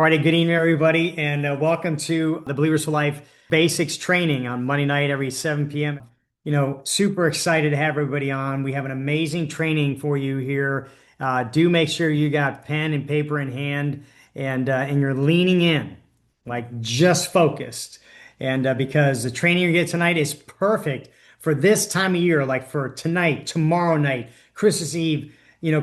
All right, good evening, everybody, and welcome to the Believers for Life Basics Training on Monday night every 7 p.m. Super excited to have everybody on. We have an amazing training for you here. Do make sure you got pen and paper in hand, and you're leaning in, like just focused. And because the training you get tonight is perfect for this time of year, like for tonight, tomorrow night, Christmas Eve,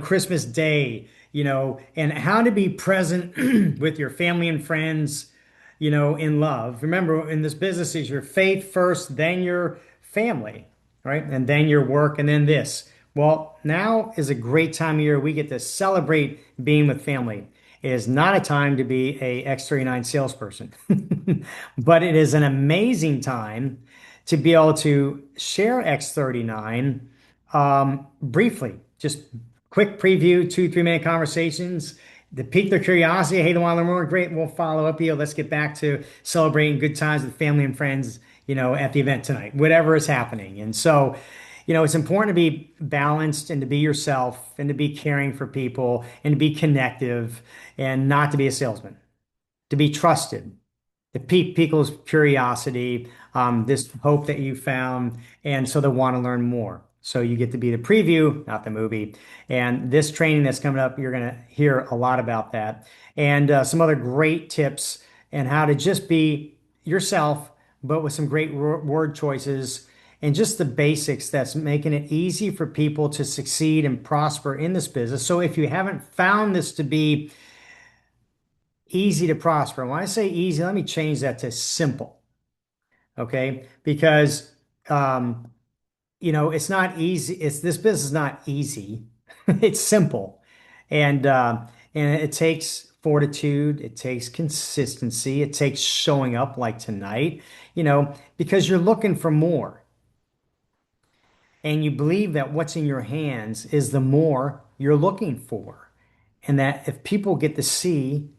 Christmas Day, and how to be present with your family and friends, in love. Remember, in this business is your faith first, then your family, right? And then your work, and then this. Well, now is a great time of year. We get to celebrate being with family. It is not a time to be a X39 salesperson, but it is an amazing time to be able to share X39 briefly, just quick preview, 2, 3 minute conversations to pique their curiosity. Hey, they want to learn more? Great. We'll follow up here. Let's get back to celebrating good times with family and friends, at the event tonight, whatever is happening. And so, it's important to be balanced and to be yourself and to be caring for people and to be connective and not to be a salesman, to be trusted, to pique people's curiosity, this hope that you found, and so they want to learn more. So you get to be the preview, not the movie. And this training that's coming up, you're going to hear a lot about that and some other great tips and how to just be yourself, but with some great word choices and just the basics that's making it easy for people to succeed and prosper in this business. So if you haven't found this to be easy to prosper, when I say easy, let me change that to simple. Okay. Because, it's not easy. This business is not easy. It's simple. And it takes fortitude, it takes consistency, it takes showing up like tonight, because you're looking for more. And you believe that what's in your hands is the more you're looking for. And that if people get to see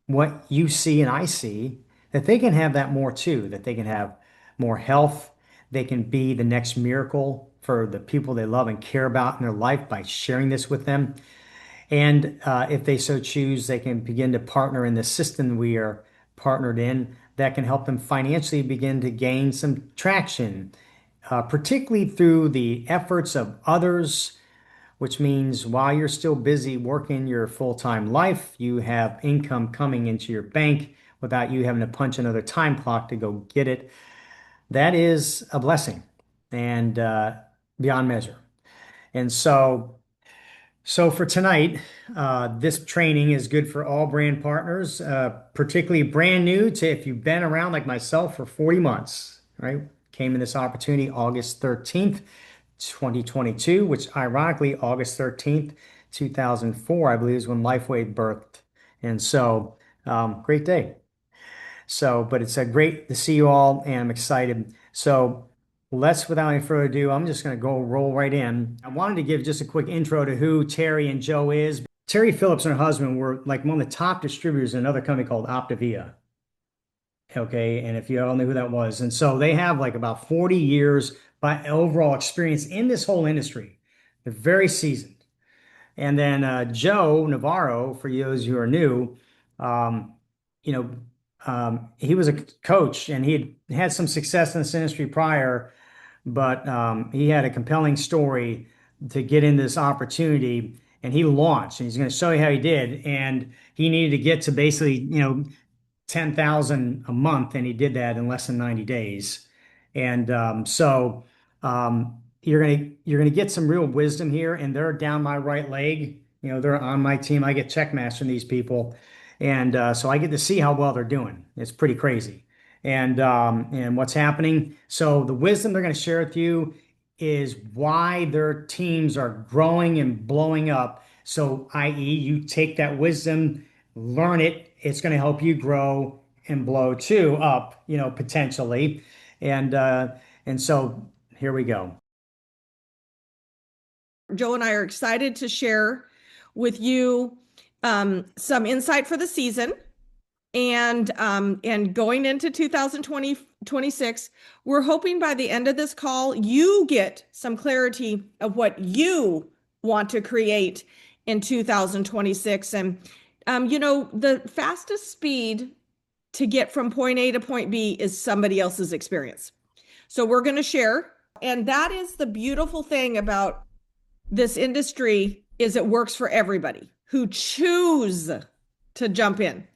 what you see and I see, that they can have that more too, that they can have more health, they can be the next miracle for the people they love and care about in their life by sharing this with them. And if they so choose, they can begin to partner in the system we are partnered in that can help them financially begin to gain some traction, particularly through the efforts of others, which means while you're still busy working your full-time life, you have income coming into your bank without you having to punch another time clock to go get it. That is a blessing and beyond measure. And so for tonight, this training is good for all brand partners, particularly brand new to if you've been around like myself for 40 months, right? Came in this opportunity August 13th, 2022, which ironically, August 13th, 2004, I believe is when Lifeway birthed. And so, great day. So, but it's a great to see you all, and I'm excited. So, without any further ado, I'm just going to go roll right in. I wanted to give just a quick intro to who Terry and Joe is. Terry Phillips and her husband were like one of the top distributors in another company called Optavia. Okay, and if you all knew who that was, and so they have like about 40 years by overall experience in this whole industry. They're very seasoned. And then Joe Navarro, for those who are new, um, you know, he was a coach and he had some success in this industry prior, but he had a compelling story to get into this opportunity and he launched and he's going to show you how he did. And he needed to get to basically, 10,000 a month and he did that in less than 90 days. And you're gonna get some real wisdom here, and they're down my right leg. They're on my team. I get checkmaster from these people, and so I get to see how well they're doing. It's pretty crazy, and what's happening. So the wisdom they're going to share with you is why their teams are growing and blowing up. So, i.e., you take that wisdom, learn it. It's going to help you grow and blow too up, potentially, and so here we go. Joe and I are excited to share with you some insight for the season and going into 2026. We're hoping by the end of this call, you get some clarity of what you want to create in 2026. And The fastest speed to get from point A to point B is somebody else's experience. So we're going to share. And that is the beautiful thing about this industry is it works for everybody who choose to jump in.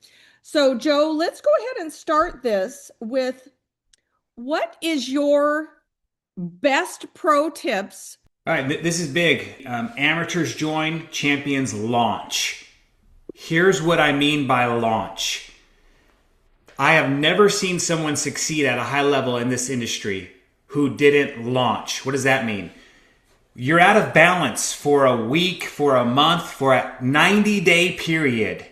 So Joe, let's go ahead and start this with what is your best pro tips? All right, this is big. Amateurs join, champions launch. Here's what I mean by launch. I have never seen someone succeed at a high level in this industry who didn't launch. What does that mean? You're out of balance for a week, for a month, for a 90-day period.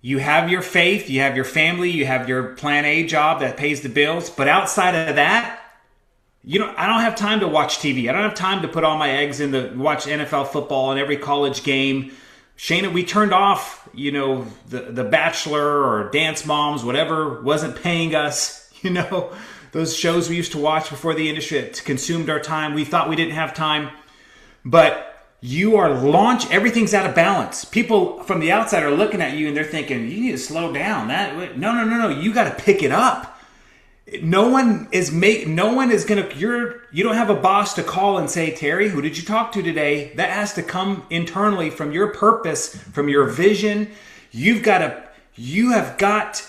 You have your faith, you have your family, you have your plan A job that pays the bills, but outside of that, I don't have time to watch TV. I don't have time to put all my eggs in watch NFL football and every college game. Shayna, we turned off, the Bachelor or Dance Moms, whatever wasn't paying us, those shows we used to watch before the industry that consumed our time. We thought we didn't have time, but everything's out of balance. People from the outside are looking at you and they're thinking, you need to slow down. No. You got to pick it up. You don't have a boss to call and say, Terry, who did you talk to today? That has to come internally from your purpose, from your vision. You have got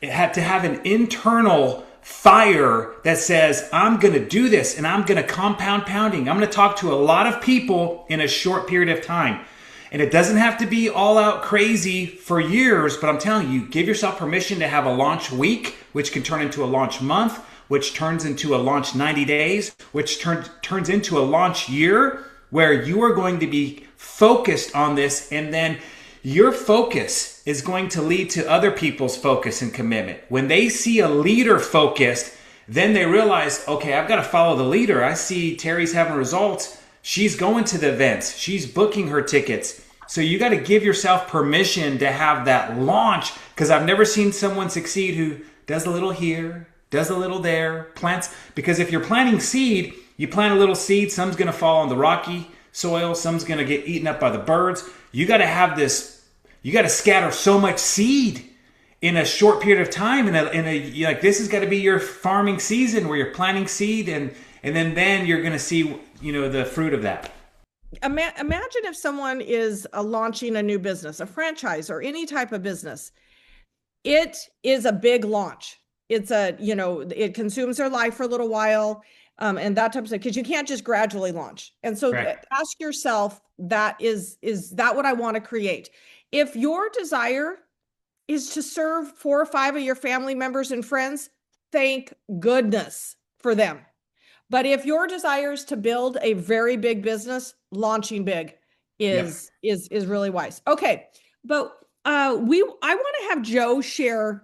to have an internal fire that says, I'm going to do this and I'm going to compound pounding. I'm going to talk to a lot of people in a short period of time. And it doesn't have to be all out crazy for years, but I'm telling you, give yourself permission to have a launch week, which can turn into a launch month, which turns into a launch 90 days, which turns into a launch year, where you are going to be focused on this. And then your focus is going to lead to other people's focus and commitment. When they see a leader focused, then they realize, okay, I've got to follow the leader. I see Terry's having results. She's going to the events. She's booking her tickets. So you got to give yourself permission to have that launch, because I've never seen someone succeed who does a little here, does a little there, plants. Because if you're planting seed, you plant a little seed, some's going to fall on the rocky soil, some's going to get eaten up by the birds. You got to have this, you got to scatter so much seed in a short period of time. This has got to be your farming season where you're planting seed, and then you're going to see, the fruit of that. Imagine if someone is launching a new business, a franchise, or any type of business. It is a big launch. It consumes their life for a little while, and that type of stuff, because you can't just gradually launch. And so ask yourself, is that what I want to create? If your desire is to serve 4 or 5 of your family members and friends, thank goodness for them. But if your desire is to build a very big business, launching big is really wise. Okay, but I want to have Joe share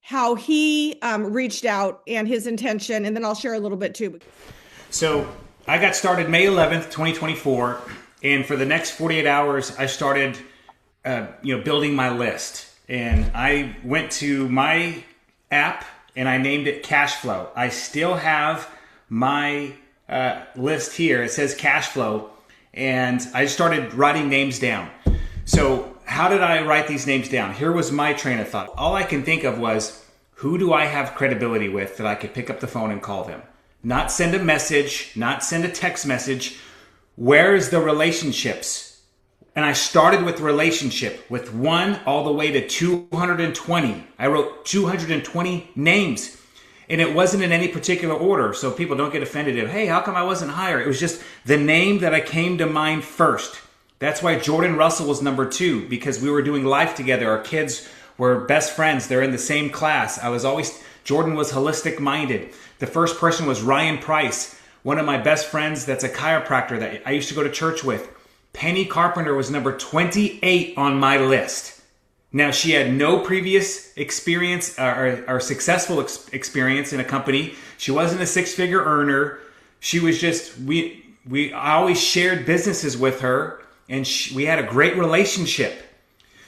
how he reached out and his intention, and then I'll share a little bit too. So I got started May 11th, 2024, and for the next 48 hours, I started, building my list. And I went to my app and I named it Cash Flow. I still have my list here. It says Cash Flow, and I started writing names down. So how did I write these names down? Here was my train of thought. All I can think of was, who do I have credibility with that I could pick up the phone and call them? Not send a message, not send a text message. Where's the relationships? And I started with relationship, with 1 all the way to 220. I wrote 220 names. And it wasn't in any particular order, so people don't get offended if, hey, how come I wasn't higher? It was just the name that I came to mind first. That's why Jordan Russell was number 2, because we were doing life together. Our kids were best friends. They're in the same class. Jordan was holistic minded. The first person was Ryan Price, one of my best friends that's a chiropractor that I used to go to church with. Penny Carpenter was number 28 on my list. Now, she had no previous experience or successful experience in a company. She wasn't a 6-figure earner. She was just, I always shared businesses with her, and we had a great relationship.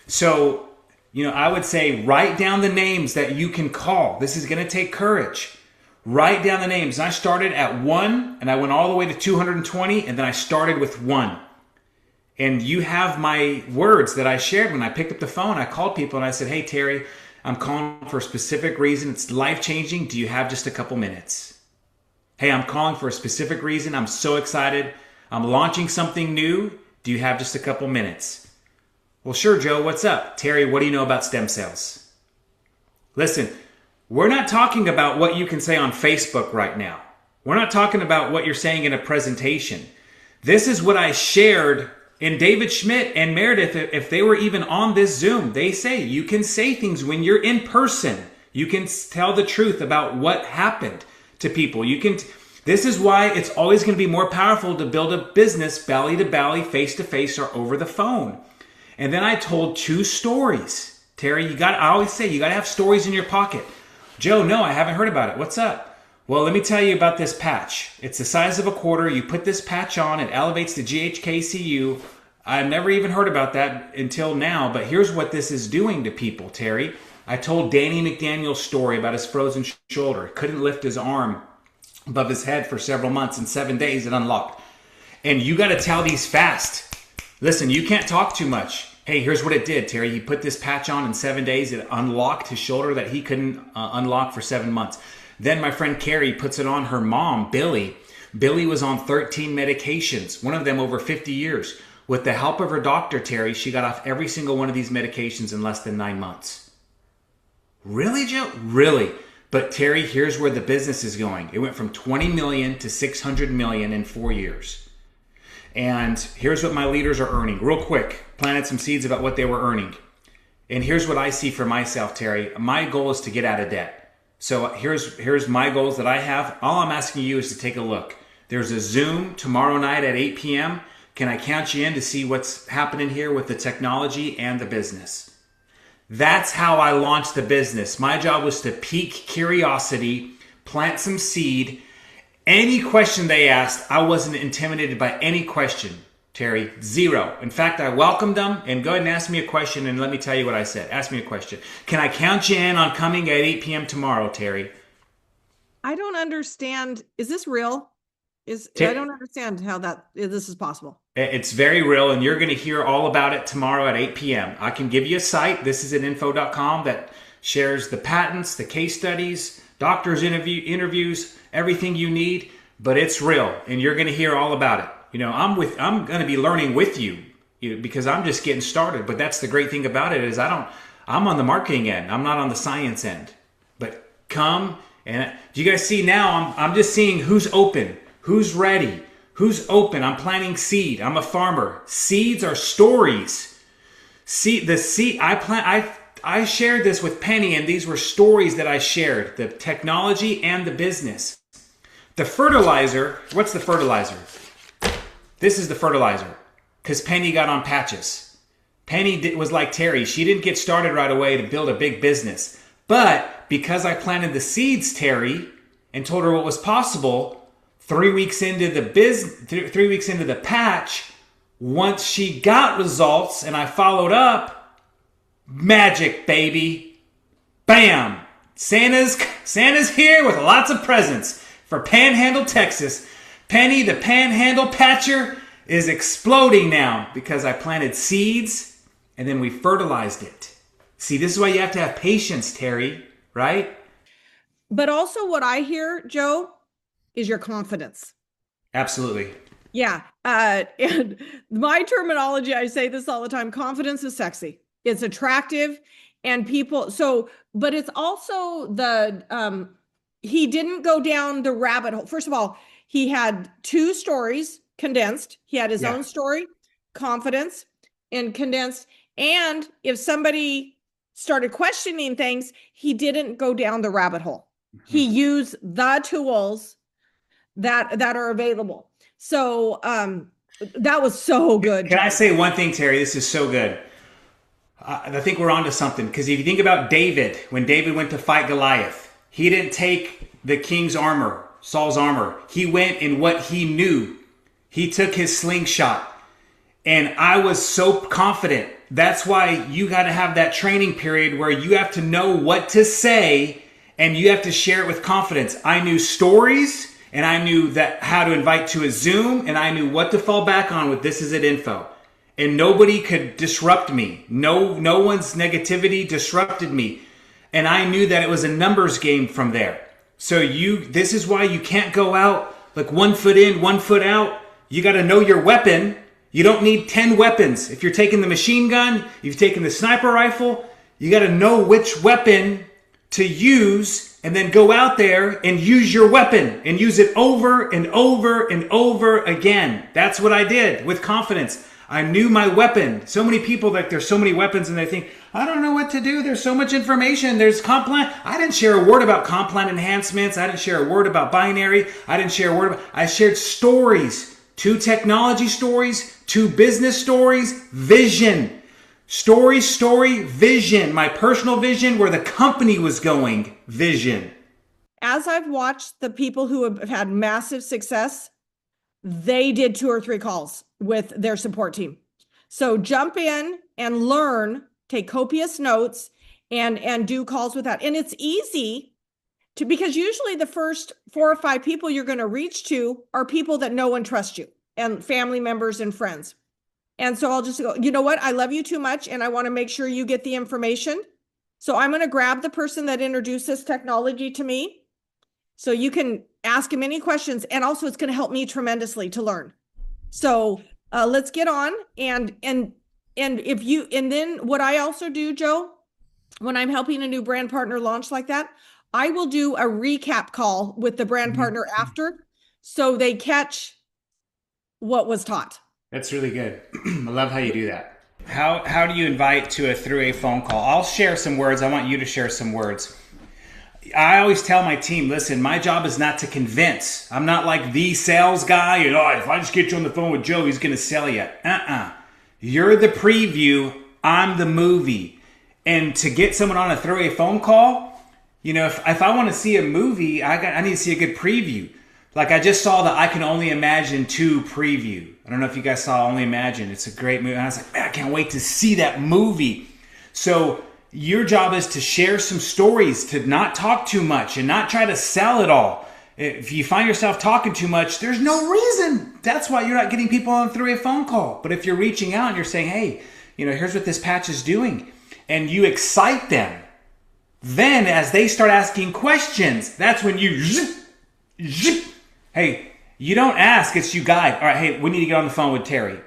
So, I would say write down the names that you can call. This is going to take courage. Write down the names. And I started at 1, and I went all the way to 220, and then I started with 1. And you have my words that I shared when I picked up the phone. I called people and I said, hey, Terry, I'm calling for a specific reason. It's life-changing. Do you have just a couple minutes? Hey, I'm calling for a specific reason. I'm so excited. I'm launching something new. Do you have just a couple minutes? Well, sure, Joe. What's up? Terry, what do you know about stem cells? Listen, we're not talking about what you can say on Facebook right now. We're not talking about what you're saying in a presentation. This is what I shared. And David Schmidt and Meredith, if they were even on this Zoom, they say you can say things when you're in person. You can tell the truth about what happened to people. This is why it's always going to be more powerful to build a business belly to belly, face to face, or over the phone. And then I told 2 stories. Terry, I always say you got to have stories in your pocket. Joe, no, I haven't heard about it. What's up? Well, let me tell you about this patch. It's the size of a quarter. You put this patch on, it elevates the GHKCU. I've never even heard about that until now, but here's what this is doing to people, Terry. I told Danny McDaniel's story about his frozen shoulder. Couldn't lift his arm above his head for several months. In 7 days, it unlocked. And you got to tell these fast. Listen, you can't talk too much. Hey, here's what it did, Terry. He put this patch on in 7 days. It unlocked his shoulder that he couldn't unlock for 7 months. Then my friend Carrie puts it on her mom, Billy. Billy was on 13 medications, one of them over 50 years. With the help of her doctor, Terry, she got off every single one of these medications in less than 9 months. Really, Joe? Really. But Terry, here's where the business is going. It went from 20 million to 600 million in 4 years. And here's what my leaders are earning. Real quick, planted some seeds about what they were earning. And here's what I see for myself, Terry. My goal is to get out of debt. So here's my goals that I have. All I'm asking you is to take a look. There's a Zoom tomorrow night at 8 p.m. Can I count you in to see what's happening here with the technology and the business? That's how I launched the business. My job was to pique curiosity, plant some seed. Any question they asked, I wasn't intimidated by any question, Terry. 0. In fact, I welcomed them. And go ahead and ask me a question and let me tell you what I said. Ask me a question. Can I count you in on coming at 8 p.m. tomorrow, Terry? I don't understand. Is this real? I don't understand how this is possible. It's very real, and you're going to hear all about it tomorrow at 8 p.m. I can give you a site. This is at info.com that shares the patents, the case studies, doctors' interviews, everything you need. But it's real, and you're going to hear all about it. You know, I'm going to be learning with you, because I'm just getting started. But that's the great thing about it is I'm on the marketing end. I'm not on the science end. But come, and do you guys see now? I'm just seeing who's open, who's ready, who's open. I'm planting seed. I'm a farmer. Seeds are stories. I shared this with Penny, and these were stories that I shared. The technology and the business. The fertilizer. What's the fertilizer? This is the fertilizer, because Penny got on patches. Penny was like Terry. She didn't get started right away to build a big business. But because I planted the seeds, Terry, and told her what was possible, 3 weeks into the patch, once she got results and I followed up, magic, baby. Bam! Santa's here with lots of presents for Panhandle, Texas. Penny, the Panhandle Patcher, is exploding now because I planted seeds and then we fertilized it. See, this is why you have to have patience, Terry, right? But also what I hear, Joe, is your confidence. Absolutely. Yeah. And my terminology, I say this all the time, confidence is sexy. It's attractive and but it's also he didn't go down the rabbit hole. First of all, he had 2 stories condensed. He had his own story, confidence, and condensed. And if somebody started questioning things, he didn't go down the rabbit hole. Mm-hmm. He used the tools that are available. So that was so good. Can I say one thing, Terry? This is so good. I think we're onto something, because if you think about David, when David went to fight Goliath, he didn't take the king's armor, Saul's armor. He went in what he knew. He took his slingshot. And I was so confident. That's why you got to have that training period where you have to know what to say and you have to share it with confidence. I knew stories, and I knew how to invite to a Zoom, and I knew what to fall back on with This Is It Info. and nobody could disrupt me. No one's negativity disrupted me. And I knew that it was a numbers game from there. So this is why you can't go out like 1 foot in, 1 foot out. You got to know your weapon. You don't need 10 weapons. If you're taking the machine gun, you've taken the sniper rifle, you got to know which weapon to use and then go out there and use your weapon and use it over and over and over again. That's what I did with confidence. I knew my weapon. So many people, like, there's so many weapons and they think, I don't know what to do. There's so much information. There's comp plan. I didn't share a word about comp plan enhancements. I didn't share a word about binary. I shared stories, 2 technology stories, 2 business stories, vision. Story, vision. My personal vision, where the company was going, vision. As I've watched the people who have had massive success, they did 2 or 3 calls with their support team. So jump in and learn, take copious notes, and do calls with that. And it's easy because usually the first 4 or 5 people you're going to reach to are people that know and trust you, and family members and friends. And so I'll just go, you know what? I love you too much, and I want to make sure you get the information. So I'm going to grab the person that introduced this technology to me. So you can ask him any questions. And also it's going to help me tremendously to learn. So let's get on. And then what I also do, Joe, when I'm helping a new brand partner launch like that, I will do a recap call with the brand partner after, so they catch what was taught. That's really good. I love how you do that. How do you invite through a phone call? I'll share some words. I want you to share some words. I always tell my team, listen, my job is not to convince. I'm not like the sales guy. If I just get you on the phone with Joe, he's going to sell you. You're the preview. I'm the movie. And to get someone on a throwaway phone call, if I want to see a movie, I need to see a good preview. Like, I just saw the I Can Only Imagine 2 preview. I don't know if you guys saw Only Imagine. It's a great movie. And I was like, man, I can't wait to see that movie. So your job is to share some stories, to not talk too much and not try to sell it all. If you find yourself talking too much, there's no reason. That's why you're not getting people on through a phone call. But if you're reaching out and you're saying, hey, here's what this patch is doing, and you excite them, then as they start asking questions, that's when you hey, you don't ask, it's you guide. All right, hey, we need to get on the phone with Terry.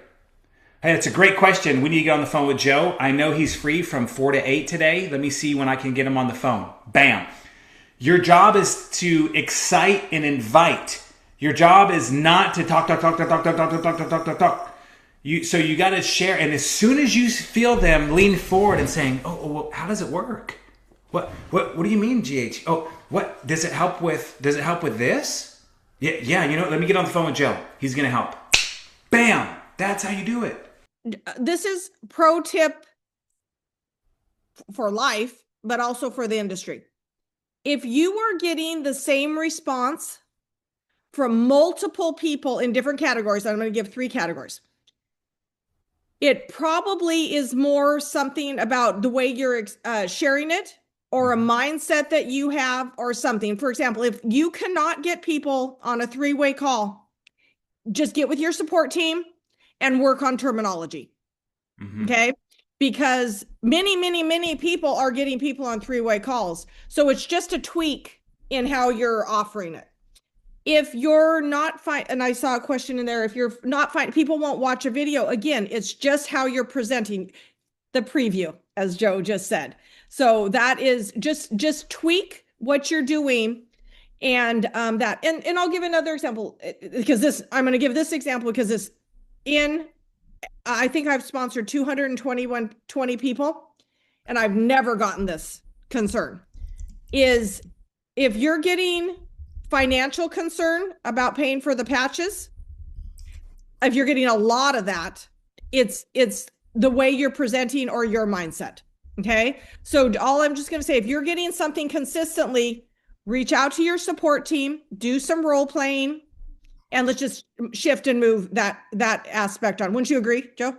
Hey, that's a great question. We need to get on the phone with Joe. I know he's free from 4 to 8 today. Let me see when I can get him on the phone. Bam. Your job is to excite and invite. Your job is not to talk. So you got to share. And as soon as you feel them lean forward and saying, oh, well, how does it work? What do you mean, GH? Oh, what does it help with? Does it help with this? Yeah, let me get on the phone with Joe. He's going to help. Bam! That's how you do it. This is pro tip for life, but also for the industry. If you are getting the same response from multiple people in different categories, I'm going to give 3 categories. It probably is more something about the way you're sharing it, or a mindset that you have, or something. For example, if you cannot get people on a 3-way call, just get with your support team and work on terminology. Okay? Because many people are getting people on 3-way calls. So it's just a tweak in how you're offering it. If you're not fine, and I saw a question in there, if you're not fine, people won't watch a video. Again, it's just how you're presenting the preview, as Joe just said. So that is just tweak what you're doing, and that. And I'll give another example, because I'm going to give this example because I think I've sponsored 220 people, and I've never gotten this concern. Is if you're getting financial concern about paying for the patches, if you're getting a lot of that, it's the way you're presenting or your mindset. Okay. So all I'm just going to say, if you're getting something consistently, reach out to your support team, do some role playing, and let's just shift and move that aspect on. Wouldn't you agree, Joe?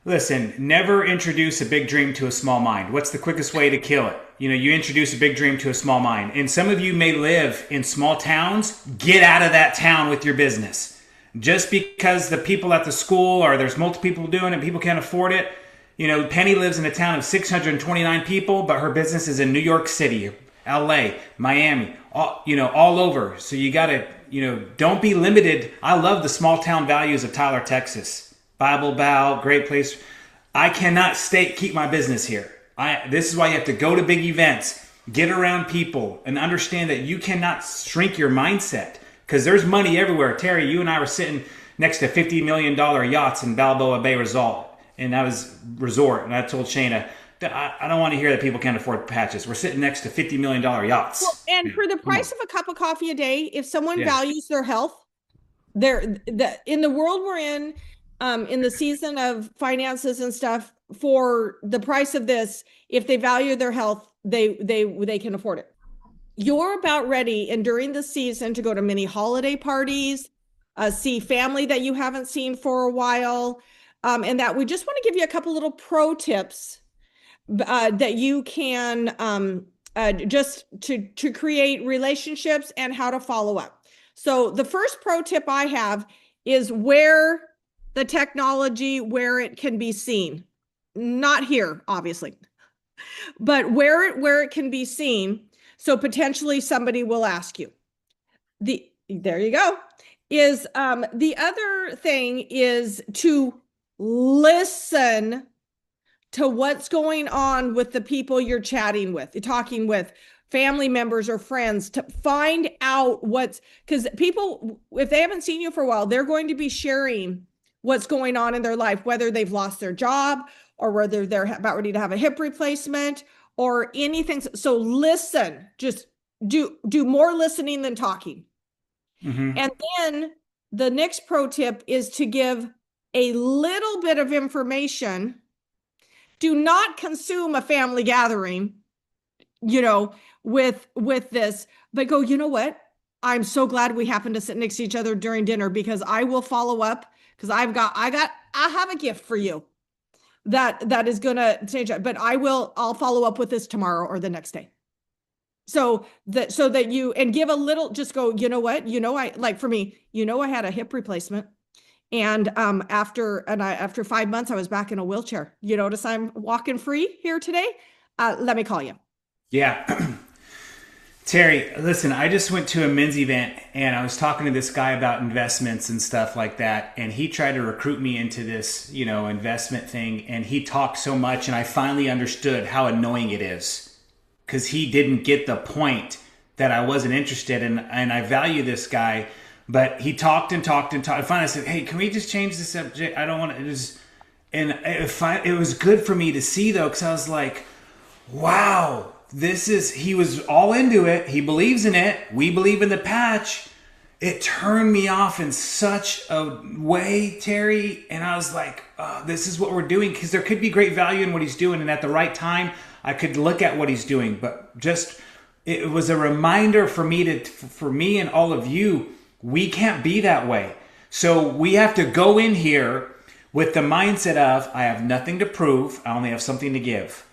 Listen, never introduce a big dream to a small mind. What's the quickest way to kill it? You introduce a big dream to a small mind. And some of you may live in small towns. Get out of that town with your business. just because the people at the school or there's multiple people doing it, people can't afford it. Penny lives in a town of 629 people, but her business is in New York City, LA, Miami, all over. So you got to, don't be limited. I love the small town values of Tyler, Texas. Bible Bow, great place. I cannot keep my business here. This is why you have to go to big events, get around people, and understand that you cannot shrink your mindset because there's money everywhere. Terry, you and I were sitting next to $50 million yachts in Balboa Bay Resort, and I I told Shayna, I don't want to hear that people can't afford patches. We're sitting next to $50 million yachts. Well, and for the price of a cup of coffee a day, if someone values their health, in the world we're in the season of finances and stuff, for the price of this, if they value their health, they can afford it. You're about ready, and during the season, to go to many holiday parties, see family that you haven't seen for a while, and that we just want to give you a couple little pro tips that you can just to create relationships and how to follow up. So the first pro tip I have is wear the technology where it can be seen. Not here, obviously, but where it can be seen. So potentially somebody will ask you. There you go. Is the other thing is to listen to what's going on with the people you're chatting with, you're talking with, family members or friends, to find out because people, if they haven't seen you for a while, they're going to be sharing what's going on in their life, whether they've lost their job or whether they're about ready to have a hip replacement or anything. So listen, just do more listening than talking. Mm-hmm. And then the next pro tip is to give a little bit of information. Do not consume a family gathering, with this, but go, you know what? I'm so glad we happened to sit next to each other during dinner, because I will follow up, because I have a gift for you that is going to change it, but I'll follow up with this tomorrow or the next day. So that you, and give a little, just go, you know what? For me, I had a hip replacement. And after 5 months, I was back in a wheelchair. You notice I'm walking free here today? Let me call you. Yeah. Terry, listen, I just went to a men's event and I was talking to this guy about investments and stuff like that. And he tried to recruit me into this, investment thing. And he talked so much, and I finally understood how annoying it is, because he didn't get the point that I wasn't interested in. And I value this guy. But he talked and talked and talked. Finally, I said, "Hey, can we just change the subject? I don't want to." It was good for me to see, though, because I was like, "Wow, he was all into it. He believes in it. We believe in the patch." It turned me off in such a way, Terry. And I was like, oh, "This is what we're doing," because there could be great value in what he's doing, and at the right time, I could look at what he's doing. But it was a reminder for me and all of you. We can't be that way. So we have to go in here with the mindset of, I have nothing to prove. I only have something to give.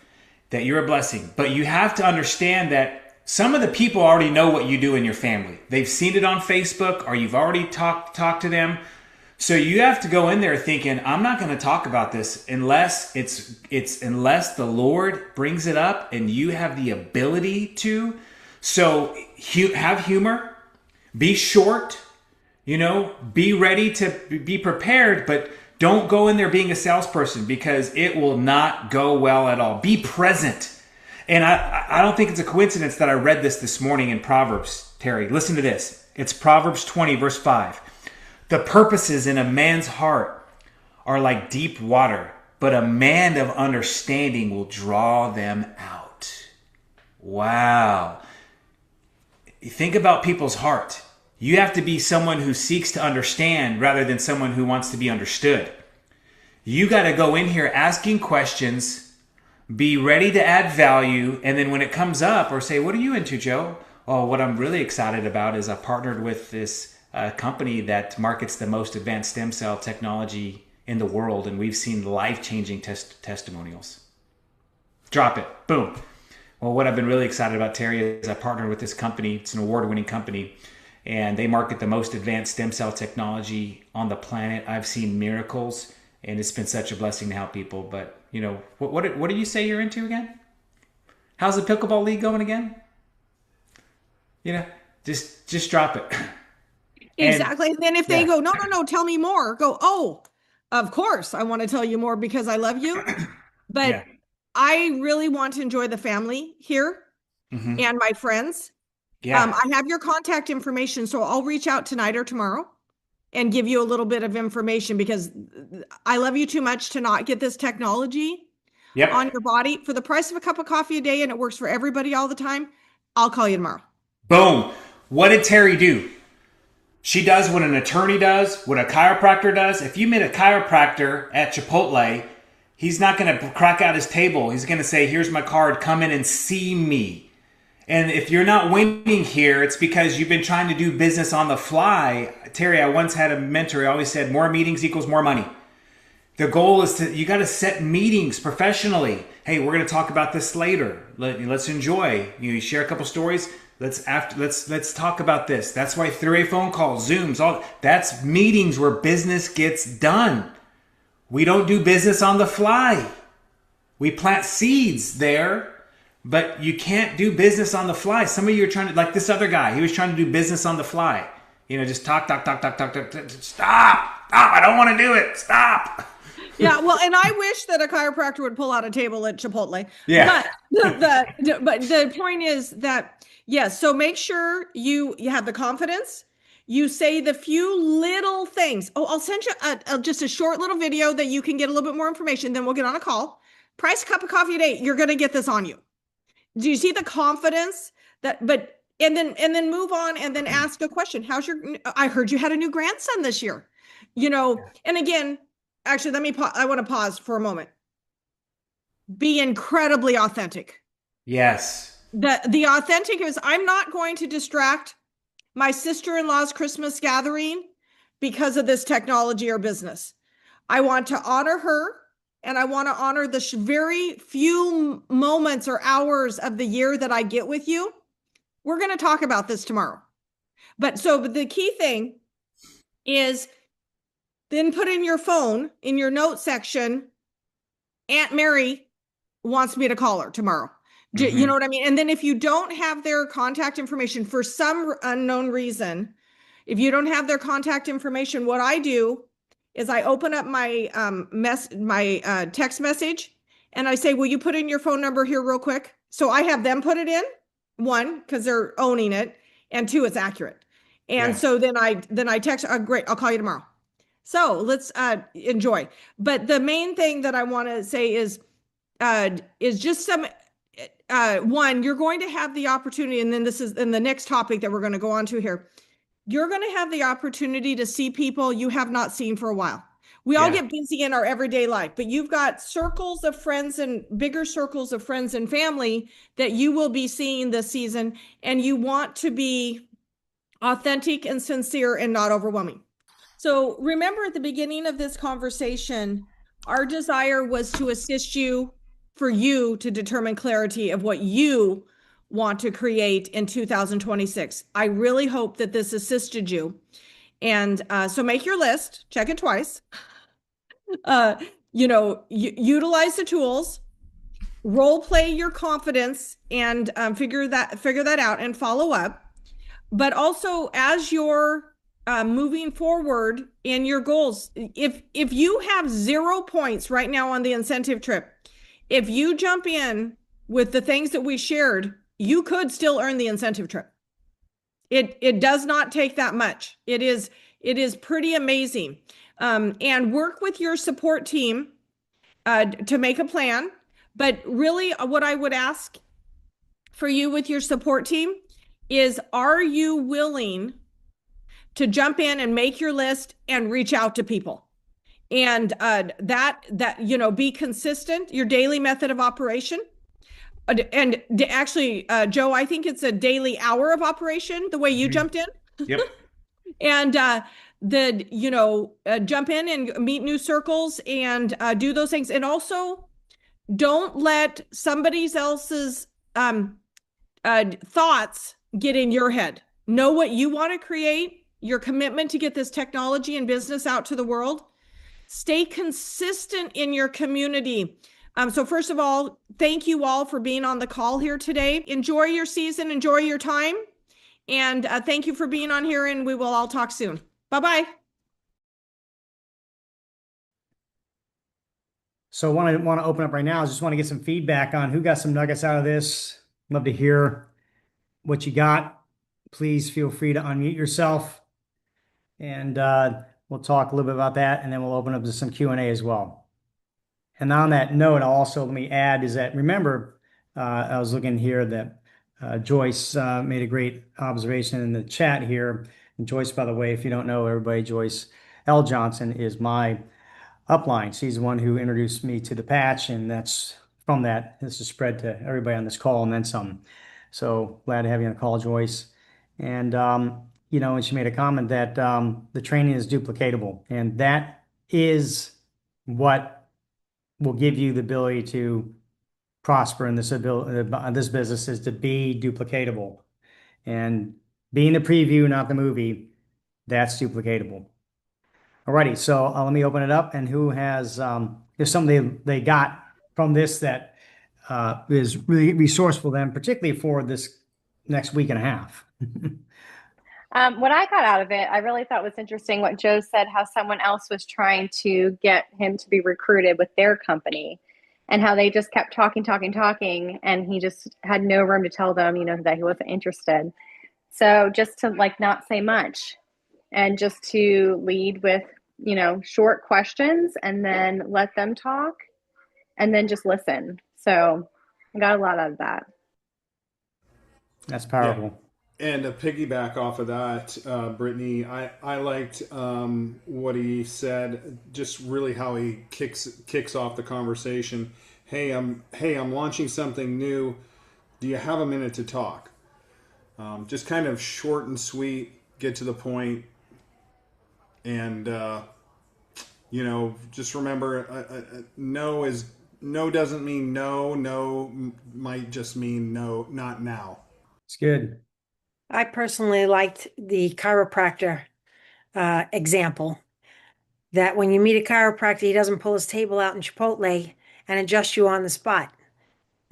That you're a blessing. But you have to understand that some of the people already know what you do in your family. They've seen it on Facebook, or you've already talked to them. So you have to go in there thinking, I'm not going to talk about this unless unless the Lord brings it up and you have the ability to. So have humor. Be short, be ready to be prepared, but don't go in there being a salesperson, because it will not go well at all. Be present. And I don't think it's a coincidence that I read this morning in Proverbs, Terry. Listen to this. It's Proverbs 20, verse 5. The purposes in a man's heart are like deep water, but a man of understanding will draw them out. Wow. Think about people's heart. You have to be someone who seeks to understand rather than someone who wants to be understood. You got to go in here asking questions, be ready to add value, and then when it comes up, or say, "What are you into, Joe?" "Oh, what I'm really excited about is I partnered with this company that markets the most advanced stem cell technology in the world, and we've seen life-changing testimonials." Drop it. Boom. Well, what I've been really excited about, Terry, is I partnered with this company. It's an award-winning company. and they market the most advanced stem cell technology on the planet. I've seen miracles, and it's been such a blessing to help people. But what did you say you're into again? How's the pickleball league going again? Just drop it. Exactly. And then if they Yeah, go, no, no, no, tell me more, go, oh, of course, I want to tell you more because I love you. But yeah, I really want to enjoy the family here and my friends. yeah. I have your contact information, so I'll reach out tonight or tomorrow and give you a little bit of information because I love you too much to not get this technology on Yep. your body for the price of a cup of coffee a day, and it works for everybody all the time. I'll call you tomorrow. Boom. What did Terry do? She does what an attorney does, what a chiropractor does. If you meet a chiropractor at Chipotle, he's not going to crack out his table. He's going to say, here's my card, come in and see me. And if you're not winning here, it's because you've been trying to do business on the fly. Terry, I once had a mentor who always said, more meetings equals more money. The goal is you got to set meetings professionally. Hey, we're going to talk about this later. Let's enjoy. You share a couple stories. Let's talk about this. That's why three-way phone calls, Zooms, that's meetings where business gets done. We don't do business on the fly. We plant seeds there, but you can't do business on the fly. Some of you are trying to, like this other guy, he was trying to do business on the fly. Just talk. Stop. I don't want to do it. Stop. Yeah, well, and I wish that a chiropractor would pull out a table at Chipotle. Yeah. But the point is that yes, so make sure you have the confidence. You say the few little things. Oh, I'll send you just a short little video that you can get a little bit more information. Then we'll get on a call. Price a cup of coffee a day. You're going to get this on you. Do you see the confidence and then move on and then ask a question. I heard you had a new grandson this year, and again, actually, I want to pause for a moment. Be incredibly authentic. Yes. The authentic is, I'm not going to distract my sister-in-law's Christmas gathering because of this technology or business. I want to honor her, and I want to honor the very few moments or hours of the year that I get with you. We're going to talk about this tomorrow. But the key thing is then put in your phone, in your note section, Aunt Mary wants me to call her tomorrow. You know what I mean? And then if you don't have their contact information for some unknown reason, if you don't have their contact information, what I do is I open up my text message and I say, will you put in your phone number here real quick? So I have them put it in, one, because they're owning it, and two, it's accurate. And so then I text, great, I'll call you tomorrow. So let's enjoy. But the main thing that I want to say is just some, one, you're going to have the opportunity, and then this is in the next topic that we're going to go on to here. You're going to have the opportunity to see people you have not seen for a while. We all get busy in our everyday life, but you've got circles of friends and bigger circles of friends and family that you will be seeing this season, and you want to be authentic and sincere and not overwhelming. So remember at the beginning of this conversation, our desire was to assist you, for you to determine clarity of what you want to create in 2026. I really hope that this assisted you. And so make your list, check it twice. Utilize the tools, role play your confidence, and figure that out and follow up. But also, as you're moving forward in your goals, if you have 0 points right now on the incentive trip, if you jump in with the things that we shared, you could still earn the incentive trip. It does not take that much. It is pretty amazing. And work with your support team to make a plan. But really, what I would ask for you with your support team is, are you willing to jump in and make your list and reach out to people? And be consistent, your daily method of operation. And actually, Joe, I think it's a daily hour of operation, the way you jumped in. Yep. And jump in and meet new circles and do those things. And also, don't let somebody else's thoughts get in your head. know what you want to create, your commitment to get this technology and business out to the world. Stay consistent in your community. So first of all, thank you all for being on the call here today. Enjoy your season, enjoy your time, and thank you for being on here, and we will all talk soon. Bye-bye. So want to open up right now. I just want to get some feedback on who got some nuggets out of this. Love to hear what you got. Please feel free to unmute yourself, and we'll talk a little bit about that, and then we'll open up to some Q&A as well. And on that note, I'll also let me add is that remember, I was looking here that Joyce made a great observation in the chat here. And Joyce, by the way, if you don't know everybody, Joyce L. Johnson is my upline. She's the one who introduced me to the patch, and that's from that. This is spread to everybody on this call and then some. So glad to have you on the call, Joyce. And and she made a comment that the training is duplicatable, and that is what will give you the ability to prosper in this business is to be duplicatable. And being the preview, not the movie, that's duplicatable. Alrighty, so let me open it up. And who has there's something they got from this that is really resourceful then, particularly for this next week and a half. What I got out of it, I really thought was interesting what Joe said, how someone else was trying to get him to be recruited with their company and how they just kept talking, and he just had no room to tell them, that he wasn't interested. So just to like not say much and just to lead with, short questions and then let them talk and then just listen. So I got a lot out of that. That's Yeah. powerful. And to piggyback off of that, Brittany, I liked what he said. Just really how he kicks off the conversation. Hey, I'm launching something new. Do you have a minute to talk? Just kind of short and sweet, get to the point, and just remember, no doesn't mean no. No might just mean no, not now. It's good. I personally liked the chiropractor example that when you meet a chiropractor, he doesn't pull his table out in Chipotle and adjust you on the spot.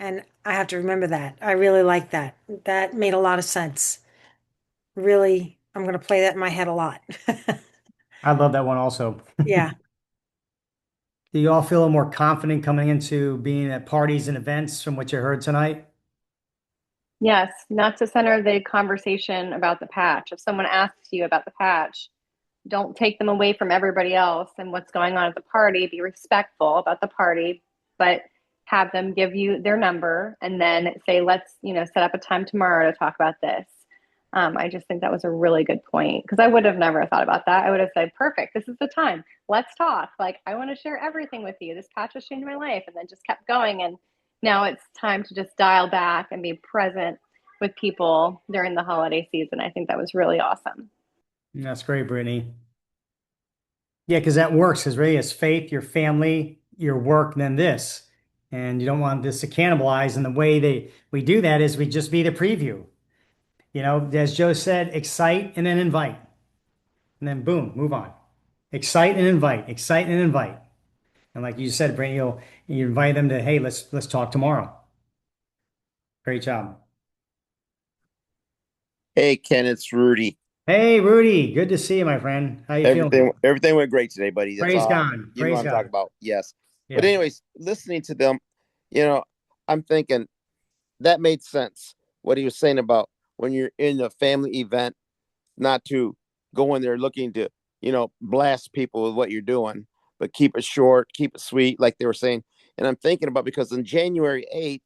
And I have to remember that. I really like that. That made a lot of sense. Really, I'm going to play that in my head a lot. I love that one also. Yeah. Do you all feel more confident coming into being at parties and events from what you heard tonight? Yes, not to center the conversation about the patch. If someone asks you about the patch, don't take them away from everybody else and what's going on at the party. Be respectful about the party, but have them give you their number and then say, let's, set up a time tomorrow to talk about this. I just think that was a really good point because I would have never thought about that. I would have said, perfect, this is the time. Let's talk. Like, I want to share everything with you. This patch has changed my life, and then just kept going. And now it's time to just dial back and be present with people during the holiday season. I think that was really awesome. That's great, Brittany. Yeah, because that works. Because really, it's faith, your family, your work, and then this. And you don't want this to cannibalize. And the way we do that is we just be the preview. As Joe said, excite and then invite. And then boom, move on. Excite and invite, excite and invite. And like you said, Brittany, you invite them to, hey, let's talk tomorrow. Great job. Hey, Ken, it's Rudy. Hey, Rudy, good to see you, my friend. How you feeling? Everything went great today, buddy. That's Praise all. God. You know Praise what I'm God. talking about. Yes. Yeah. But anyways, listening to them, I'm thinking that made sense. What he was saying about when you're in a family event, not to go in there looking to, blast people with what you're doing, but keep it short, keep it sweet, like they were saying. And I'm thinking about because on January 8th,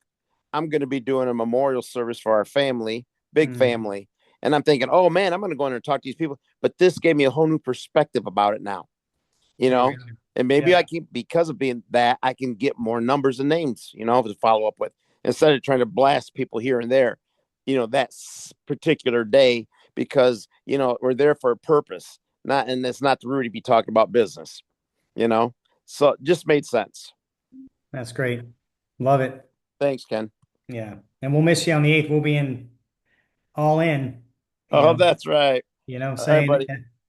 I'm going to be doing a memorial service for our family, big family. And I'm thinking, oh man, I'm going to go in there and talk to these people. But this gave me a whole new perspective about it now, and maybe I can, because of being that, I can get more numbers and names, to follow up with instead of trying to blast people here and there, that particular day, because, we're there for a purpose, and it's not the Rudy be talking about business, so it just made sense. That's great. Love it. Thanks, Ken. Yeah. And we'll miss you on the 8th. We'll be all in. you Oh, know, that's right. All right, saying, buddy.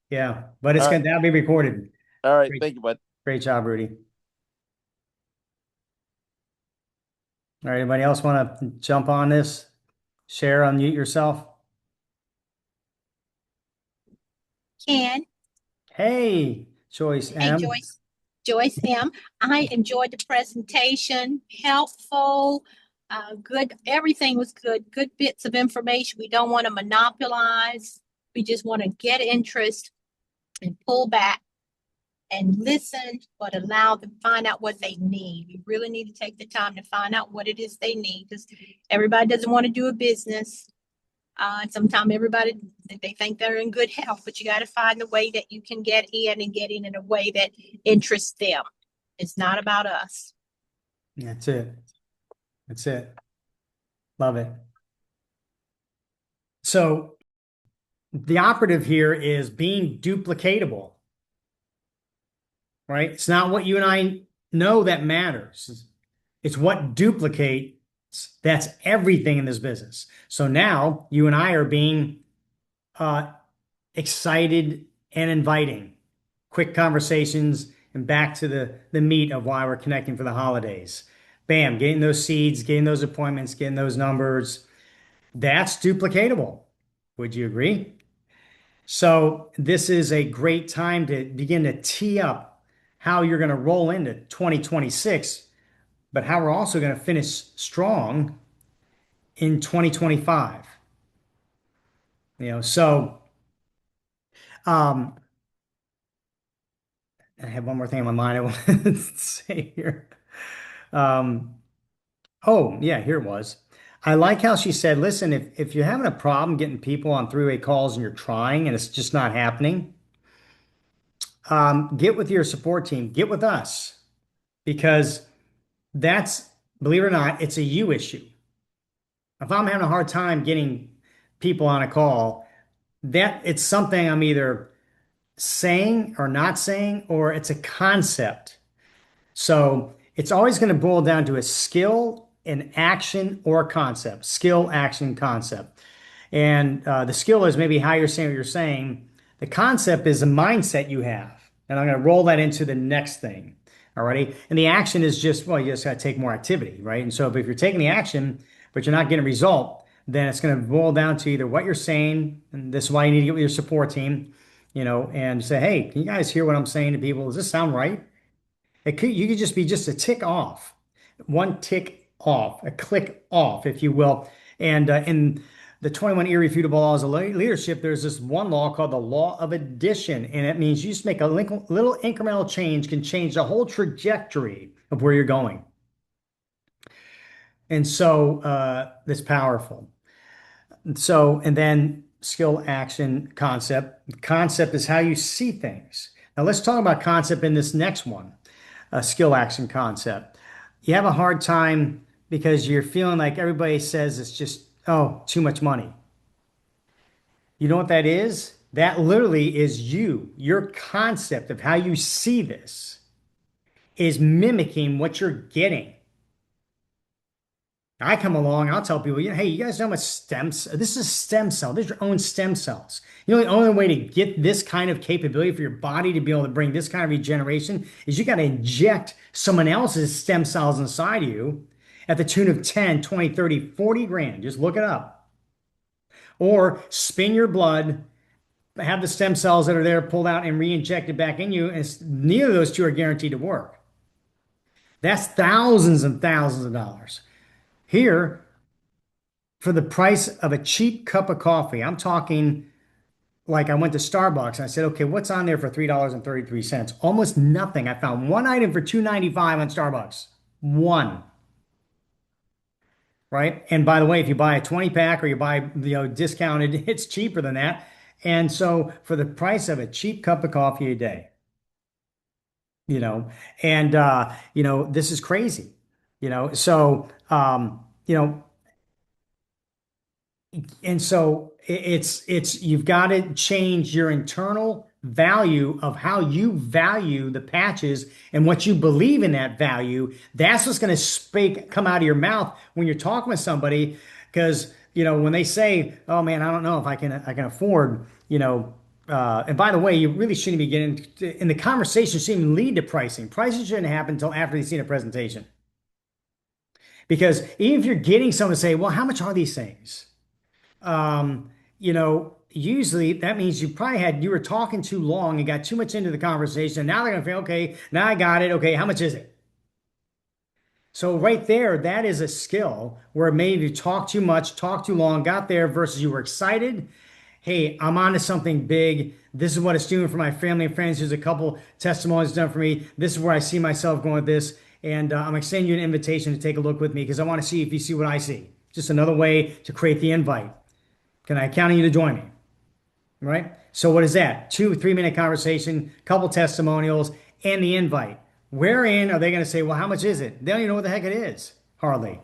yeah, but it's All right. going to now be recorded. All right. Great, Thank you, bud. great job, Rudy. All right, anybody else want to jump on this? Share, unmute yourself. Can. Hey, Joyce Hey, M. Joyce. Joyce M. I enjoyed the presentation. Helpful. Good. Everything was good. Good bits of information. We don't want to monopolize. We just want to get interest and pull back and listen, but allow them to find out what they need. We really need to take the time to find out what it is they need, because everybody doesn't want to do a business. And sometimes everybody, they think they're in good health, but you got to find the way that you can get in and get in a way that interests them. It's not about us. That's it. That's it. Love it. So the operative here is being duplicatable, right? It's not what you and I know that matters. It's what duplicates. That's everything in this business. So now you and I are being excited and inviting. Quick conversations and back to the meat of why we're connecting for the holidays. Bam, getting those seeds, getting those appointments, getting those numbers. That's duplicatable. Would you agree? So this is a great time to begin to tee up how you're going to roll into 2026, but how we're also going to finish strong in 2025. So um, I have one more thing on my mind I want to say here. Um, oh, yeah, here it was. I like how she said, listen, if you're having a problem getting people on three-way calls and you're trying and it's just not happening, get with your support team, get with us, because that's, believe it or not, it's a you issue. If I'm having a hard time getting people on a call, that it's something I'm either saying or not saying, or it's a concept. So it's always going to boil down to a skill, an action, or a concept. Skill, action, concept. And the skill is maybe how you're saying what you're saying. The concept is the mindset you have. And I'm going to roll that into the next thing. Alrighty. And the action is just, well, you just got to take more activity, right? And so if you're taking the action, but you're not getting a result, then it's going to boil down to either what you're saying, and this is why you need to get with your support team, and say, hey, can you guys hear what I'm saying to people? Does this sound right? You could just be just a tick off, one tick off, a click off, if you will. And in the 21 irrefutable laws of leadership, there's this one law called the law of addition. And it means you just make a little incremental change can change the whole trajectory of where you're going. And so that's powerful. And then skill, action, concept. Concept is how you see things. Now let's talk about concept in this next one, skill, action, concept. You have a hard time because you're feeling like everybody says it's just, oh, too much money. You know what that is? That literally is you. Your concept of how you see this is mimicking what you're getting. I come along, I'll tell people, hey, you guys know how much this is stem cell. These are your own stem cells. The only way to get this kind of capability for your body to be able to bring this kind of regeneration is you got to inject someone else's stem cells inside of you at the tune of 10, 20, 30, 40 grand. Just look it up. Or spin your blood, have the stem cells that are there pulled out and re-injected back in you. And neither of those two are guaranteed to work. That's thousands and thousands of dollars. Here, for the price of a cheap cup of coffee, I'm talking like I went to Starbucks and I said, okay, what's on there for $3.33? Almost nothing. I found one item for $2.95 on Starbucks. One. Right? And by the way, if you buy a 20 pack or you buy, discounted, it's cheaper than that. And so for the price of a cheap cup of coffee a day, this is crazy, so, and so it's you've got to change your internal value of how you value the patches and what you believe in that value. That's what's going to come out of your mouth when you're talking with somebody, because when they say, "Oh man, I don't know if I can afford," and by the way, you really shouldn't be getting in the conversation shouldn't even lead to pricing. Pricing shouldn't happen until after they've seen a presentation. Because even if you're getting someone to say, "Well, how much are these things?" Usually that means you were talking too long and got too much into the conversation. Now they're gonna feel, okay, now I got it. Okay, how much is it? So right there, that is a skill where maybe you talk too much, talk too long, got there versus you were excited. Hey, I'm on to something big. This is what it's doing for my family and friends. There's a couple testimonies done for me. This is where I see myself going with this. And I'm extending you an invitation to take a look with me because I want to see if you see what I see. Just another way to create the invite. Can I count on you to join me? Right? So what is that? 2 3 minute conversation, couple testimonials, and the invite. Wherein are they going to say, well, how much is it? They don't even know what the heck it is. Hardly.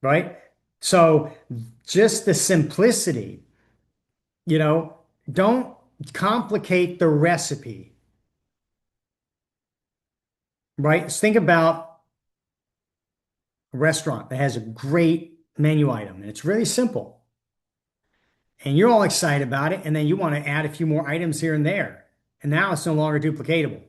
Right? So just the simplicity, don't complicate the recipe. Right? Think about a restaurant that has a great menu item and it's really simple. And you're all excited about it, and then you want to add a few more items here and there. And now it's no longer duplicatable.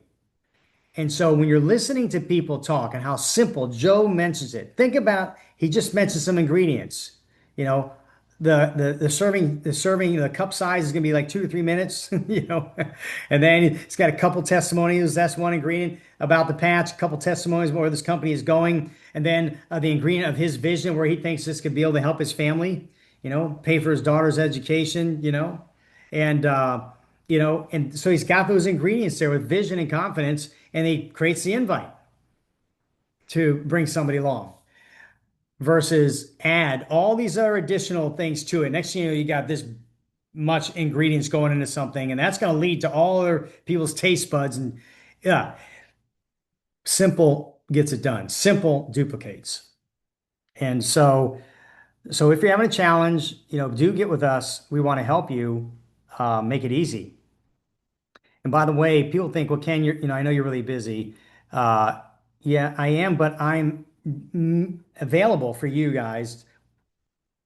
And so when you're listening to people talk and how simple Joe mentions it, think about he just mentioned some ingredients. You know, the serving the cup size is gonna be like 2 to 3 minutes, and then it's got a couple testimonials. That's one ingredient about the patch, a couple testimonies where this company is going, and then the ingredient of his vision where he thinks this could be able to help his family, pay for his daughter's education, and and so he's got those ingredients there with vision and confidence, and he creates the invite to bring somebody along versus add all these other additional things to it. Next thing you know, you got this much ingredients going into something, and that's going to lead to all other people's taste buds. And yeah, simple gets it done. Simple duplicates. And so if you're having a challenge, do get with us. We want to help you make it easy. And by the way, people think, well, Ken, I know you're really busy. Uh, yeah, I am, but I'm available for you guys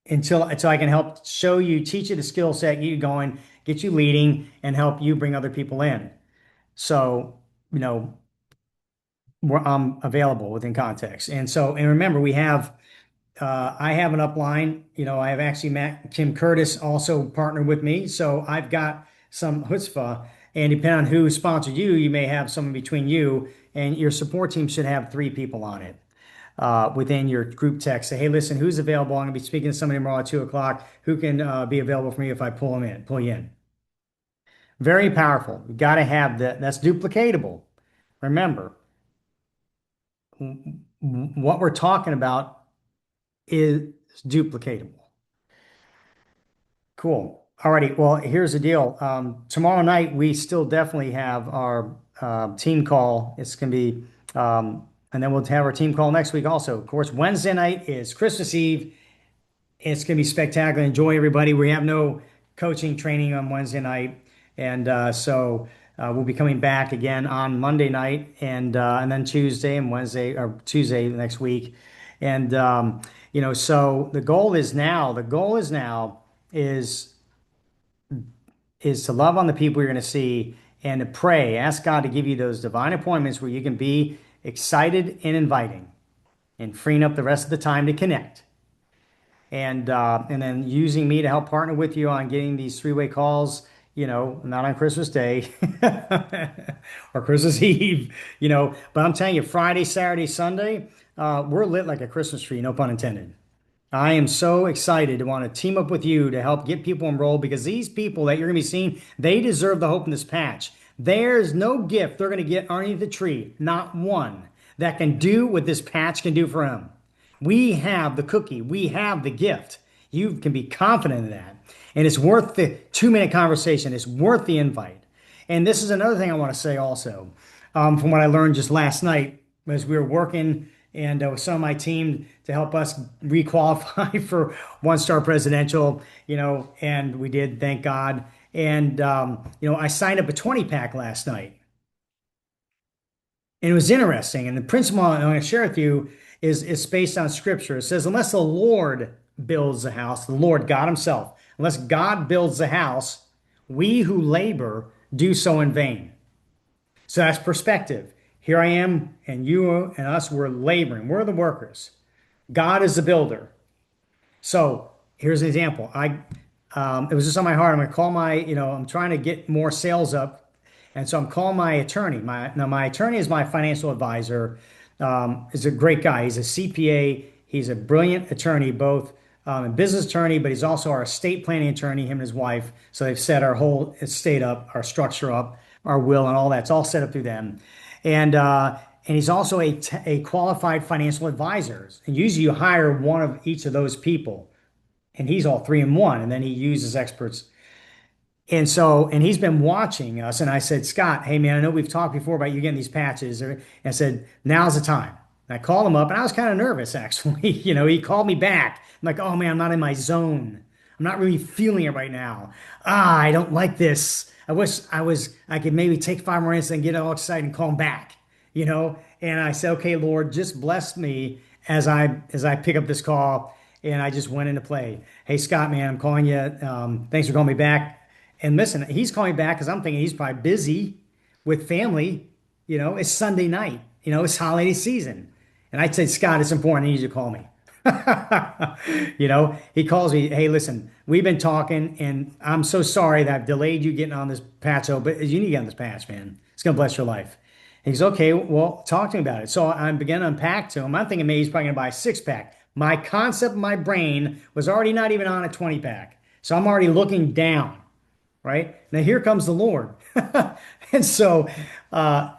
until I can help show you, teach you the skill set, get you going, get you leading, and help you bring other people in. So, I'm available within context. And remember, I have an upline. I have actually Kim Curtis also partnered with me. So I've got some chutzpah. And depending on who sponsored you, you may have someone between you and your support team should have 3 people on it within your group text. Say, hey, listen, who's available? I'm going to be speaking to somebody tomorrow at 2 o'clock. Who can be available for me if I pull you in? Very powerful. You got to have that. That's duplicatable. Remember, what we're talking about is duplicatable. Cool. Alrighty. Well, here's the deal. Tomorrow night, we still definitely have our team call. It's going to be, and then we'll have our team call next week also. Of course, Wednesday night is Christmas Eve. It's going to be spectacular. Enjoy, everybody. We have no coaching training on Wednesday night. And so we'll be coming back again on Monday night and then Tuesday and Wednesday or Tuesday next week. And, so the goal is now is to love on the people you're going to see and to pray, ask God to give you those divine appointments where you can be excited and inviting and freeing up the rest of the time to connect. And then using me to help partner with you on getting these 3-way calls, not on Christmas Day or Christmas Eve, but I'm telling you, Friday, Saturday, Sunday, we're lit like a Christmas tree, no pun intended. I am so excited to want to team up with you to help get people enrolled because these people that you're going to be seeing, they deserve the hope in this patch. There's no gift they're going to get underneath the tree, not one, that can do what this patch can do for them. We have the cookie. We have the gift. You can be confident in that. And it's worth the 2-minute conversation. It's worth the invite. And this is another thing I want to say also, from what I learned just last night as we were working and with some of my team to help us requalify for 1-star presidential, and we did, thank God. And, I signed up a 20-pack last night. And it was interesting. And the principle I'm going to share with you is based on scripture. It says, unless the Lord builds the house, the Lord God himself, unless God builds the house, we who labor do so in vain. So that's perspective. Here I am, and you and us, we're laboring. We're the workers. God is the builder. So here's an example. It was just on my heart. I'm going to call I'm trying to get more sales up. And so I'm calling my attorney. My attorney is my financial advisor. Is a great guy. He's a CPA. He's a brilliant attorney, both a business attorney, but he's also our estate planning attorney, him and his wife. So they've set our whole estate up, our structure up, our will and all that. It's all set up through them. And he's also a qualified financial advisor. And usually you hire one of each of those people. And he's all three in one. And then he uses experts. And he's been watching us. And I said, Scott, hey man, I know we've talked before about you getting these patches. And I said, now's the time. And I called him up and I was kind of nervous actually. He called me back. I'm like, oh man, I'm not in my zone. I'm not really feeling it right now. I don't like this. I wish I could maybe take 5 more minutes and get all excited and call him back, And I said, okay, Lord, just bless me as I pick up this call. And I just went into play. Hey, Scott, man, I'm calling you. Thanks for calling me back. And listen, he's calling me back because I'm thinking he's probably busy with family. It's Sunday night. It's holiday season. And I said, Scott, it's important. I need you to call me. He calls me, hey, listen, we've been talking and I'm so sorry that I've delayed you getting on this patch. But you need to get on this patch, man. It's going to bless your life. And he's okay. Well, talk to me about it. So I began to unpack to him. I'm thinking maybe he's probably going to buy a 6-pack. My concept in my brain was already not even on a 20-pack. So I'm already looking down, right? Now here comes the Lord. And so I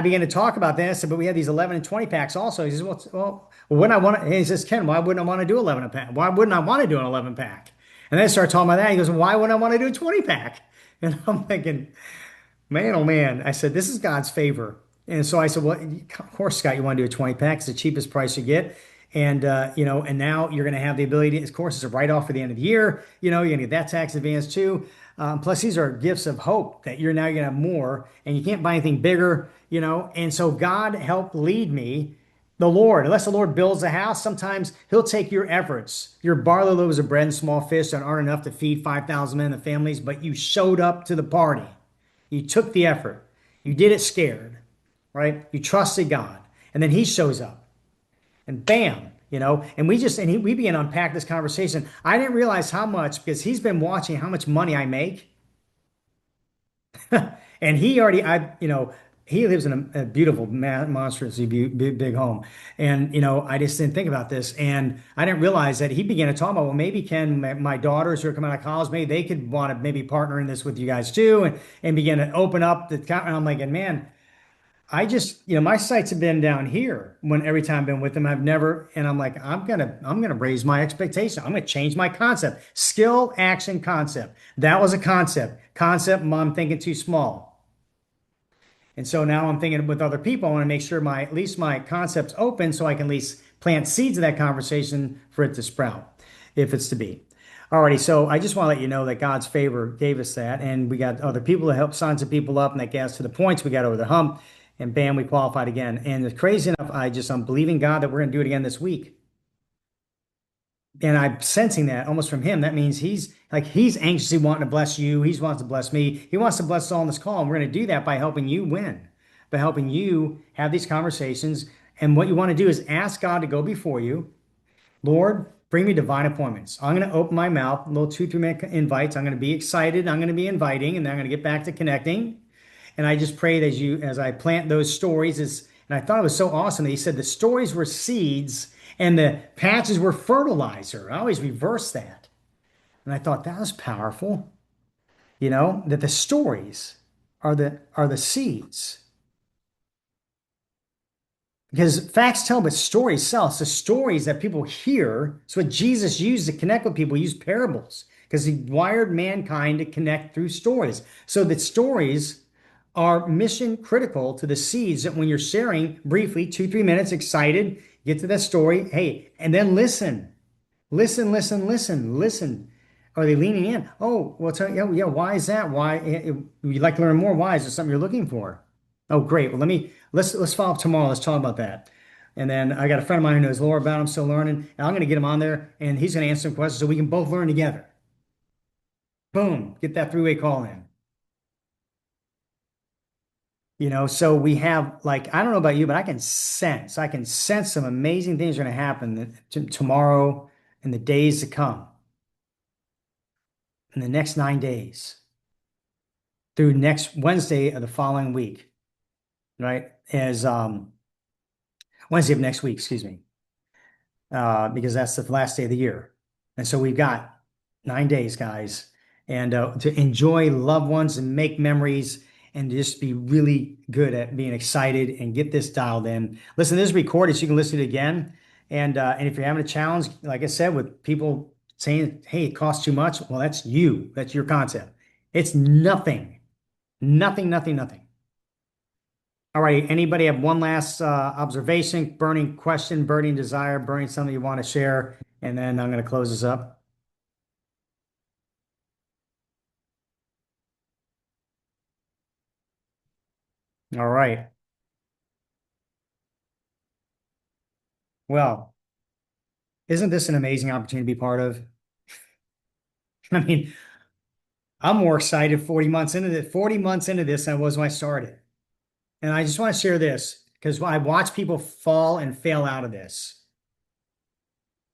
began to talk about that. I said, but we have these 11 and 20 packs also. He says, well, when I want to, he says, Ken, why wouldn't I want to do 11 pack? Why wouldn't I want to do an 11 pack? And then I started talking about that. He goes, why wouldn't I want to do a 20 pack? And I'm thinking, man, oh man. I said, this is God's favor. And so I said, well, of course, Scott, you want to do a 20 pack. It's the cheapest price you get. And, and now you're going to have the ability, of course, it's a write-off for the end of the year. You're going to get that tax advance too. Plus, these are gifts of hope that you're now going to have more and you can't buy anything bigger, And so God helped lead me. The Lord, unless the Lord builds a house, sometimes he'll take your efforts, your barley loaves of bread and small fish that aren't enough to feed 5,000 men and families, but you showed up to the party. You took the effort. You did it scared, right? You trusted God. And then he shows up and bam, and we began to unpack this conversation. I didn't realize how much because he's been watching how much money I make. And he lives in a beautiful, monstrously big home. And, I just didn't think about this. And I didn't realize that he began to talk about, well, maybe my daughters who are coming out of college, maybe they could want to maybe partner in this with you guys too. And begin to open up and I'm like, and man, I just, my sights have been down here every time I've been with them. And I'm like, I'm gonna raise my expectation. I'm gonna change my concept. Skill, action, concept. That was a concept. I'm thinking too small. And so now I'm thinking with other people. I want to make sure at least my concept's open so I can at least plant seeds of that conversation for it to sprout, if it's to be. Alrighty, so I just want to let you know that God's favor gave us that, and we got other people to help sign some people up, and that got us to the points. We got over the hump. And bam, we qualified again. And it's crazy enough, I'm believing God that we're going to do it again this week. And I'm sensing that almost from him. That means he's anxiously wanting to bless you. He wants to bless me. He wants to bless us all on this call. And we're going to do that by helping you win, by helping you have these conversations. And what you want to do is ask God to go before you. Lord, bring me divine appointments. I'm going to open my mouth, little 2-3 minute invites. I'm going to be excited. I'm going to be inviting, and then I'm going to get back to connecting. And I just pray that as I plant those stories, and I thought it was so awesome that he said the stories were seeds and the patches were fertilizer. I always reverse that. And I thought that was powerful, that the stories are the seeds. Because facts tell, but stories sell. It's the stories that people hear. It's what Jesus used to connect with people. He used parables because he wired mankind to connect through stories. So the stories are mission critical to the seeds that when you're sharing briefly, 2-3 minutes, excited, get to that story. Hey, and then listen. Are they leaning in? Oh, well, yeah. Why is that? Why you'd like to learn more? Why is it something you're looking for? Oh, great. Well, let's follow up tomorrow. Let's talk about that. And then I got a friend of mine who knows more about him, still learning. And I'm going to get him on there and he's going to answer some questions so we can both learn together. Boom, get that three-way call in. So we have like, I don't know about you, but I can sense some amazing things are going to happen tomorrow and the days to come in the next 9 days through next Wednesday of the following week, right? As Wednesday of next week, excuse me, because that's the last day of the year. And so we've got 9 days, guys, and to enjoy loved ones and make memories and just be really good at being excited and get this dialed in. Listen, this is recorded so you can listen to it again. And if you're having a challenge, like I said, with people saying, hey, it costs too much, well, that's you. That's your concept. It's nothing, nothing, nothing, nothing. All right. Anybody have one last observation, burning question, burning desire, burning something you want to share? And then I'm going to close this up. All right. Well, isn't this an amazing opportunity to be part of? I mean, I'm more excited 40 months into this than I was when I started. And I just want to share this because I watch people fall and fail out of this.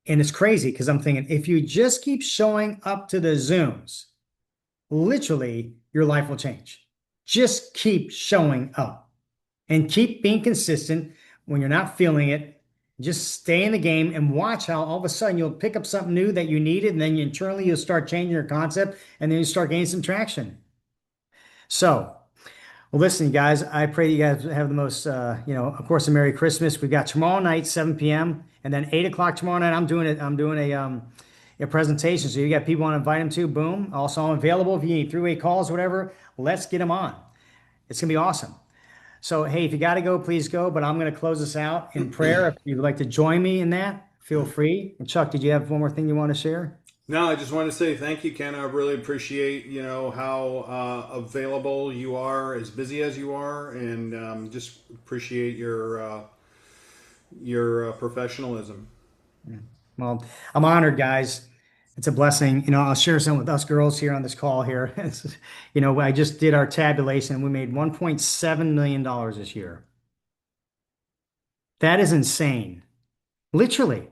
And it's crazy because I'm thinking if you just keep showing up to the Zooms, literally your life will change. Just keep showing up and keep being consistent when you're not feeling it. Just stay in the game and watch how all of a sudden you'll pick up something new that you needed, and then internally you'll start changing your concept, and then you start gaining some traction. So, well, listen, you guys, I pray you guys have the most, of course, a Merry Christmas. We've got tomorrow night, 7 p.m., and then 8 o'clock tomorrow night. I'm doing a presentation. So you got people want to invite them to, boom. Also, I'm available if you need three-way calls, whatever. Let's get them on. It's gonna be awesome. So, hey, if you got to go, please go. But I'm going to close this out in prayer. If you'd like to join me in that, feel free. And Chuck, did you have one more thing you want to share? No, I just want to say thank you, Ken. I really appreciate how available you are, as busy as you are, and just appreciate your professionalism. Well, I'm honored, guys. It's a blessing. I'll share some with us girls here on this call here. I just did our tabulation. We made $1.7 million this year. That is insane. Literally.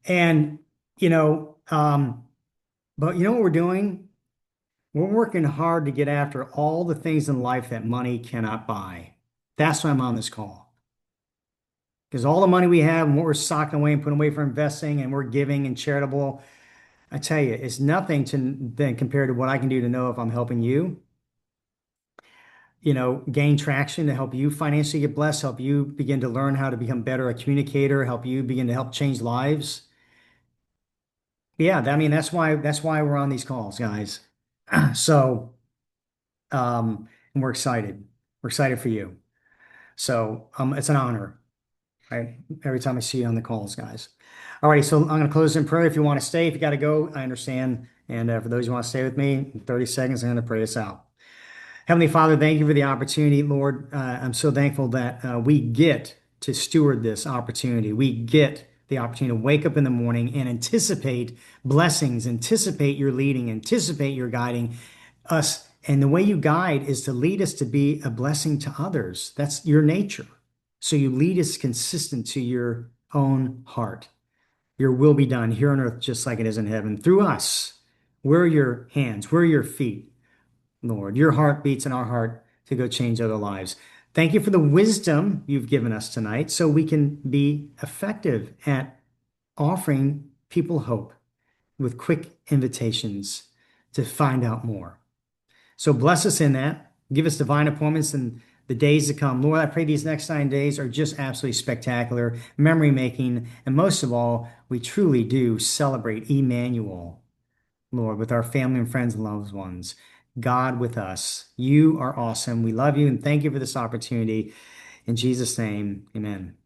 And, but you know what we're doing? We're working hard to get after all the things in life that money cannot buy. That's why I'm on this call. Because all the money we have and what we're socking away and putting away for investing and we're giving and charitable, I tell you, it's nothing then compared to what I can do to know if I'm helping you, gain traction to help you financially get blessed, help you begin to learn how to become better a communicator, help you begin to help change lives. Yeah, I mean, that's why we're on these calls, guys. So, and we're excited. We're excited for you. So, it's an honor. Right? Every time I see you on the calls, guys. All right, so I'm going to close in prayer. If you want to stay, if you got to go, I understand. And for those who want to stay with me, in 30 seconds, I'm going to pray us out. Heavenly Father, thank you for the opportunity, Lord. I'm so thankful that we get to steward this opportunity. We get the opportunity to wake up in the morning and anticipate blessings, anticipate your leading, anticipate your guiding us. And the way you guide is to lead us to be a blessing to others. That's your nature. So you lead us consistent to your own heart. Your will be done here on earth, just like it is in heaven. Through us, we're your hands, we're your feet, Lord. Your heart beats in our heart to go change other lives. Thank you for the wisdom you've given us tonight so we can be effective at offering people hope with quick invitations to find out more. So bless us in that. Give us divine appointments in the days to come. Lord, I pray these next 9 days are just absolutely spectacular, memory making, and most of all, we truly do celebrate Emmanuel, Lord, with our family and friends and loved ones. God with us. You are awesome. We love you and thank you for this opportunity. In Jesus' name, amen.